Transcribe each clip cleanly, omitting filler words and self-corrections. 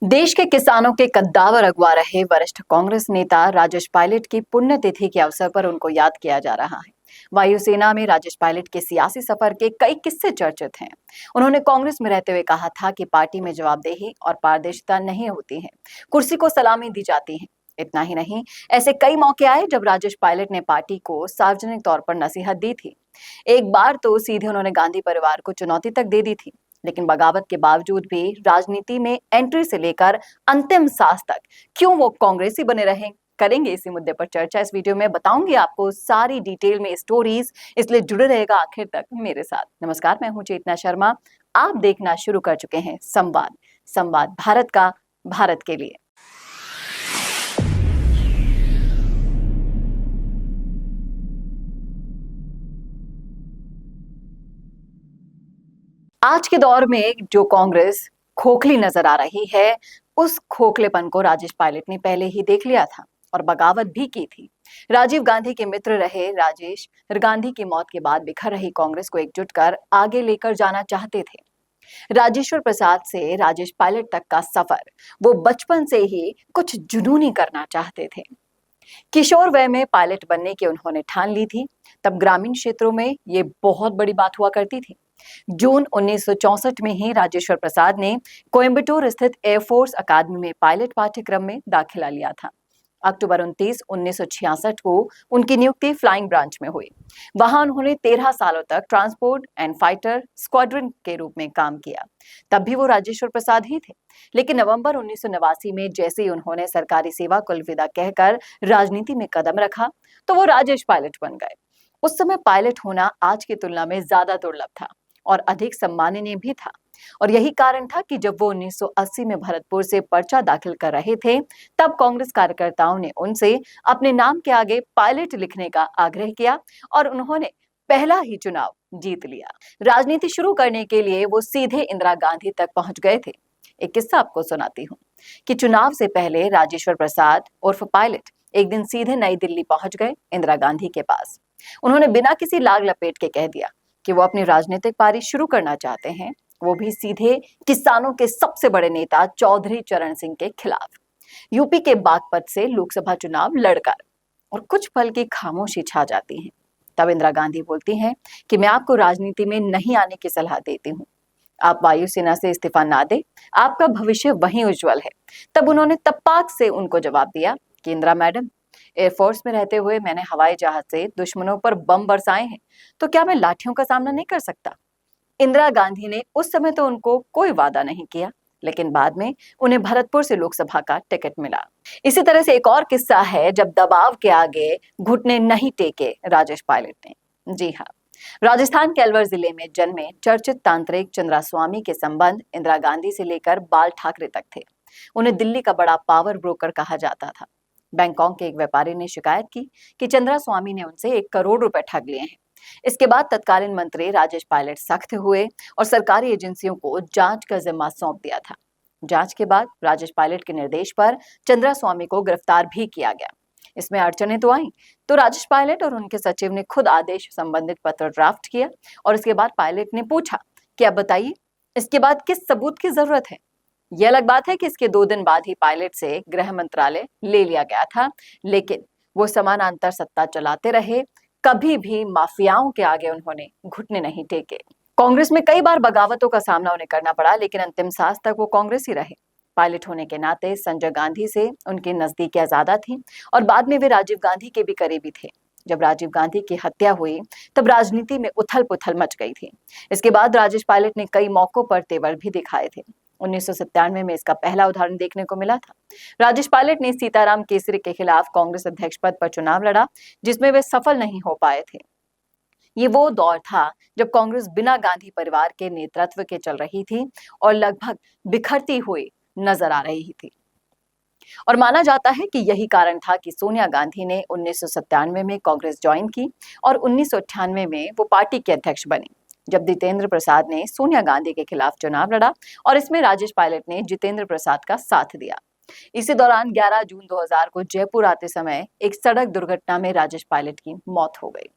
देश के किसानों के कद्दावर अगुवा रहे वरिष्ठ कांग्रेस नेता राजेश पायलट की पुण्यतिथि के अवसर पर उनको याद किया जा रहा है। वायुसेना में राजेश पायलट के सियासी सफर के कई किस्से चर्चित हैं। उन्होंने कांग्रेस में रहते हुए कहा था कि पार्टी में जवाबदेही और पारदर्शिता नहीं होती है, कुर्सी को सलामी दी जाती है। इतना ही नहीं, ऐसे कई मौके आए जब राजेश पायलट ने पार्टी को सार्वजनिक तौर पर नसीहत दी थी। एक बार तो सीधे उन्होंने गांधी परिवार को चुनौती तक दे दी थी। लेकिन बगावत के बावजूद भी राजनीति में एंट्री से लेकर अंतिम सांस तक क्यों वो कांग्रेसी बने रहे, करेंगे इसी मुद्दे पर चर्चा। इस वीडियो में बताऊंगी आपको सारी डिटेल में स्टोरीज, इसलिए जुड़े रहेगा आखिर तक मेरे साथ। नमस्कार, मैं हूं चेतना शर्मा। आप देखना शुरू कर चुके हैं संवाद, संवाद भारत का, भारत के लिए। आज के दौर में जो कांग्रेस खोखली नजर आ रही है, उस खोखलेपन को राजेश पायलट ने पहले ही देख लिया था और बगावत भी की थी। राजीव गांधी के मित्र रहे राजेश गांधी की मौत के बाद बिखर रही कांग्रेस को एकजुट कर आगे लेकर जाना चाहते थे। राजेश्वर प्रसाद से राजेश पायलट तक का सफर वो बचपन से ही कुछ जुनूनी करना चाहते थे। किशोर वय में पायलट बनने की उन्होंने ठान ली थी। तब ग्रामीण क्षेत्रों में ये बहुत बड़ी बात हुआ करती थी। जून 1964 में ही राजेश्वर प्रसाद ने कोयंबटूर स्थित एयरफोर्स अकादमी में पायलट पाठ्यक्रम में दाखिला लिया था। अक्टूबर 29, 1966 को उनकी नियुक्ति फ्लाइंग ब्रांच में हुई। वहां उन्होंने 13 सालों तक ट्रांसपोर्ट एंड फाइटर स्क्वाड्रन के रूप में काम किया। तब भी वो राजेश्वर प्रसाद ही थे। लेकिन नवंबर 1989 में जैसे ही उन्होंने सरकारी सेवा को अलविदा कहकर राजनीति में कदम रखा, तो वो राजेश पायलट बन गए। उस समय पायलट होना आज की तुलना में ज्यादा दुर्लभ था और अधिक सम्माननीय भी था। और यही कारण था कि जब वो 1980 में भरतपुर से पर्चा दाखिल कर रहे थे, तब कांग्रेस कार्यकर्ताओं ने उनसे अपने नाम के आगे पायलट लिखने का आग्रह किया और उन्होंने पहला ही चुनाव जीत लिया। राजनीति शुरू करने के लिए वो सीधे इंदिरा गांधी तक पहुंच गए थे। एक किस्सा आपको सुनाती हूँ कि चुनाव से पहले राजेश्वर प्रसाद उर्फ पायलट एक दिन सीधे नई दिल्ली पहुंच गए, इंदिरा गांधी के पास। उन्होंने बिना किसी लाग लपेट के कह दिया कि वो अपनी राजनीतिक पारी शुरू करना चाहते हैं, वो भी सीधे किसानों के सबसे बड़े नेता चौधरी चरण सिंह के खिलाफ। यूपी के बागपत से लोकसभा चुनाव लड़कर। और कुछ पल की खामोशी छा जाती है। तब इंदिरा गांधी बोलती हैं कि मैं आपको राजनीति में नहीं आने की सलाह देती हूँ। आप वायुसेना से इस्तीफा ना दे, आपका भविष्य वहीं उज्जवल है। तब उन्होंने तपाक से उनको जवाब दिया कि इंदिरा मैडम, एयरफोर्स में रहते हुए मैंने हवाई जहाज से दुश्मनों पर बम बरसाए हैं, तो क्या मैं लाठियों का सामना नहीं कर सकता? इंदिरा गांधी ने उस समय तो उनको कोई वादा नहीं किया, लेकिन बाद में उन्हें भरतपुर से लोकसभा का टिकट मिला। इसी तरह से एक और किस्सा है जब दबाव के आगे घुटने नहीं टेके राजेश पायलट ने। जी हाँ, राजस्थान के अलवर जिले में जन्मे चर्चित तांत्रिक चंद्रास्वामी के संबंध इंदिरा गांधी से लेकर बाल ठाकरे तक थे। उन्हें दिल्ली का बड़ा पावर ब्रोकर कहा जाता था। बैंकॉक के एक व्यापारी ने शिकायत की कि चंद्रास्वामी ने उनसे 1 करोड़ रुपए ठग लिए हैं। इसके बाद तत्कालीन मंत्री राजेश पायलट सख्त हुए और सरकारी एजेंसियों को जांच का जिम्मा सौंप दिया था। जांच के बाद राजेश पायलट के निर्देश पर चंद्रास्वामी को गिरफ्तार भी किया गया। इसमें अड़चने तो आई, तो राजेश पायलट और उनके सचिव ने खुद आदेश संबंधित पत्र ड्राफ्ट किया और इसके बाद पायलट ने पूछा कि अब बताइए, इसके बाद किस सबूत की जरूरत है? यह अलग बात है कि इसके 2 दिन बाद ही पायलट से गृह मंत्रालय ले लिया गया था, लेकिन वो समानांतर सत्ता चलाते रहे। कभी भी माफियाओं के आगे उन्होंने घुटने नहीं टेके। कांग्रेस में कई बार बगावतों का सामना उन्हें करना पड़ा, लेकिन अंतिम सांस तक वो कांग्रेस ही रहे। पायलट होने के नाते संजय गांधी से उनकी नजदीकियां ज्यादा थी और बाद में वे राजीव गांधी के भी करीबी थे। जब राजीव गांधी की हत्या हुई, तब राजनीति में उथल पुथल मच गई थी। इसके बाद राजेश पायलट ने कई मौकों पर तेवर भी दिखाए थे। 1997 में इसका पहला उदाहरण देखने को मिला था। राजेश पायलट ने सीताराम केसरी के खिलाफ कांग्रेस अध्यक्ष पद पर चुनाव लड़ा, जिसमें वे सफल नहीं हो पाए थे। ये वो दौर था जब कांग्रेस बिना गांधी परिवार के नेतृत्व के चल रही थी और लगभग बिखरती हुई नजर आ रही थी। और माना जाता है कि यही कारण था कि सोनिया गांधी ने 1997 में कांग्रेस ज्वाइन की और 1998 में वो पार्टी के अध्यक्ष बनी, जब जितेंद्र प्रसाद ने सोनिया गांधी के खिलाफ चुनाव लड़ा और इसमें राजेश पायलट ने जितेंद्र प्रसाद का साथ दिया। इसी दौरान 11 जून 2000 को जयपुर आते समय एक सड़क दुर्घटना में राजेश पायलट की मौत हो गई।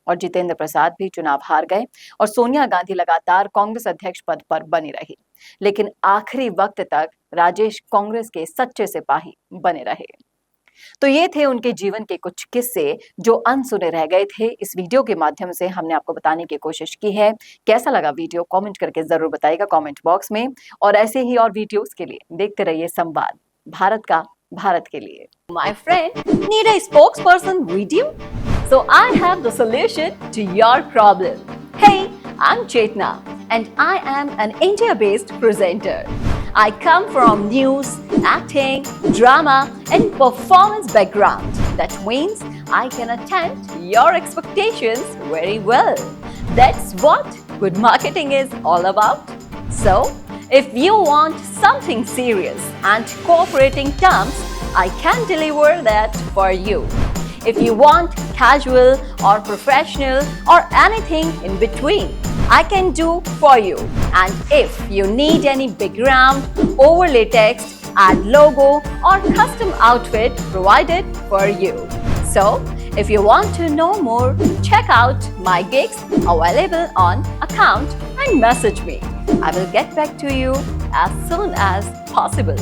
और जितेंद्र प्रसाद भी चुनाव हार गए और सोनिया गांधी लगातार कांग्रेस अध्यक्ष पद पर बनी रही। लेकिन आखिरी वक्त तक राजेश कांग्रेस के सच्चे सिपाही बने रहे। तो ये थे उनके जीवन के कुछ किस्से जो अनसुने रह गए थे। इस वीडियो के माध्यम से हमने आपको बताने की कोशिश की है। कैसा लगा वीडियो कमेंट करके जरूर बताइएगा कमेंट बॉक्स में। और ऐसे ही और वीडियोस के लिए देखते रहिए संवाद, भारत का भारत के लिए। My friend, need a spokesperson video? So I have the solution to your problem. Hey, I'm Chetna and I am an India-based presenter. I come from news, acting, drama and performance background. That means I can attend your expectations very well. That's what good marketing is all about. So, if you want something serious and cooperating terms, I can deliver that for you. If you want casual or professional or anything in between, I can do for you. And if you need any background, overlay text, add logo or custom outfit provided for you. So, if you want to know more, check out my gigs available on account and message me. I will get back to you as soon as possible.